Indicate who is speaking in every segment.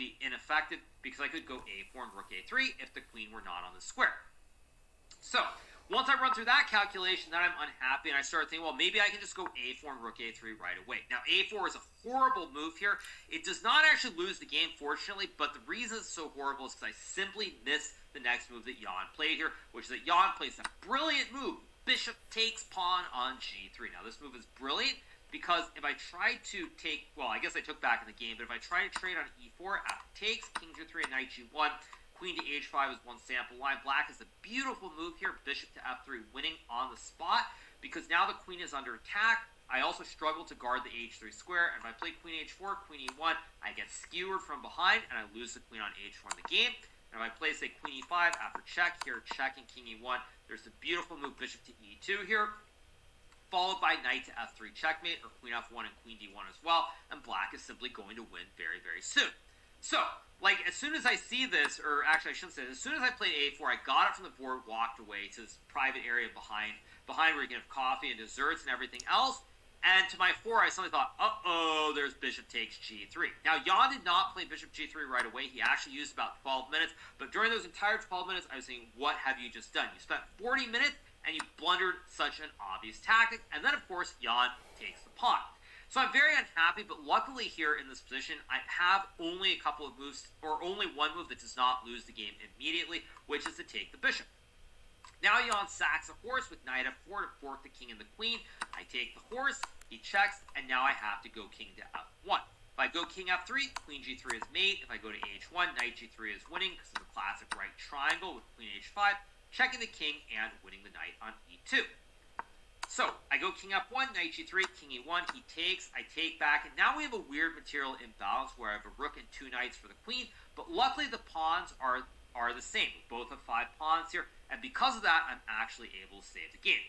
Speaker 1: be ineffective because I could go a4 and rook a3 if the queen were not on the square. So, once I run through that calculation, then I'm unhappy, and I start thinking, well, maybe I can just go a4 and rook a3 right away. Now, a4 is a horrible move here. It does not actually lose the game, fortunately, but the reason it's so horrible is because I simply miss the next move that Jan played here, which is that Jan plays a brilliant move. Bishop takes pawn on g3. Now, this move is brilliant because if I try to take, well, I guess I took back in the game, but if I try to trade on e4, after takes, king g3 and knight g1, queen to h5 is one sample line. Black is a beautiful move here, bishop to f3, winning on the spot, because now the queen is under attack. I also struggle to guard the h3 square, and if I play queen h4, queen e1, I get skewered from behind, and I lose the queen on h4 in the game. And if I play, say, queen e5, after check here, checking king e1, there's the beautiful move bishop to e2 here, followed by knight to f3 checkmate, or queen f1 and queen d1 as well, and black is simply going to win very, very soon. So, like, as soon as I see this, or actually I shouldn't say this, as soon as I played a4, I got it from the board, walked away to this private area behind where you can have coffee and desserts and everything else, and to my 4, I suddenly thought, uh-oh, there's bishop takes g3. Now, Jan did not play bishop g3 right away. He actually used about 12 minutes, but during those entire 12 minutes, I was saying, what have you just done? You spent 40 minutes, and you blundered such an obvious tactic, and then, of course, Jan takes the pawn. So I'm very unhappy, but luckily here in this position, I have only a couple of moves, or only one move that does not lose the game immediately, which is to take the bishop. Now Jan sacks a horse with knight f4 to fork the king and the queen. I take the horse, he checks, and now I have to go king to f1. If I go king f3, queen g3 is mate. If I go to h1, knight g3 is winning because of the classic right triangle with queen h5, checking the king and winning the knight on e2. So, I go king f1, knight g3, king e1, he takes, I take back, and now we have a weird material imbalance where I have a rook and 2 knights for the queen, but luckily the pawns are the same. We both have 5 pawns here, and because of that, I'm actually able to save the game.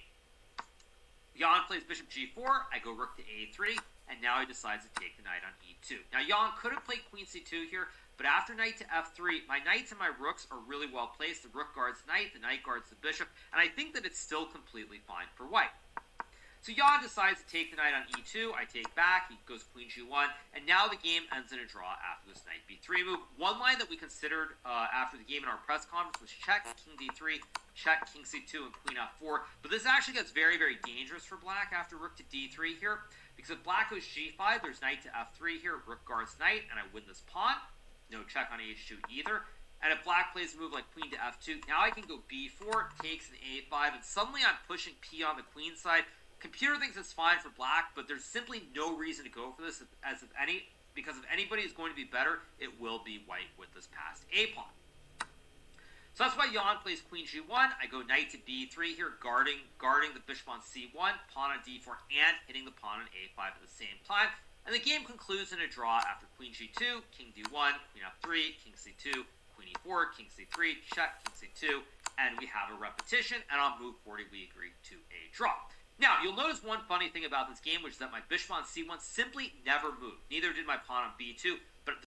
Speaker 1: Jan plays bishop g4, I go rook to a3, and now he decides to take the knight on e2. Now, Jan could have played queen c2 here, but after knight to f3, my knights and my rooks are really well placed. The rook guards knight, the knight guards the bishop, and I think that it's still completely fine for white. So Jan decides to take the knight on e2, I take back, he goes queen g1, and now the game ends in a draw after this knight b3 move. One line that we considered after the game in our press conference was check, king d3, check, king c2, and queen f4, but this actually gets very, very dangerous for black after rook to d3 here, because if black goes g5, there's knight to f3 here, rook guards knight, and I win this pawn. No check on h2 either. And if black plays a move like queen to f2, now I can go b4, takes an a5, and suddenly I'm pushing p on the queen side. Computer thinks it's fine for black, but there's simply no reason to go for this, because if anybody is going to be better, it will be white with this passed a pawn. So that's why Jan plays queen g1. I go knight to b3 here, guarding the bishop on c1, pawn on d4, and hitting the pawn on a5 at the same time. And the game concludes in a draw after queen g2, king d1, queen f3, king c2, queen e4, king c3, check, king c2, and we have a repetition, and on move 40 we agree to a draw. Now, you'll notice one funny thing about this game, which is that my bishop on c1 simply never moved. Neither did my pawn on b2.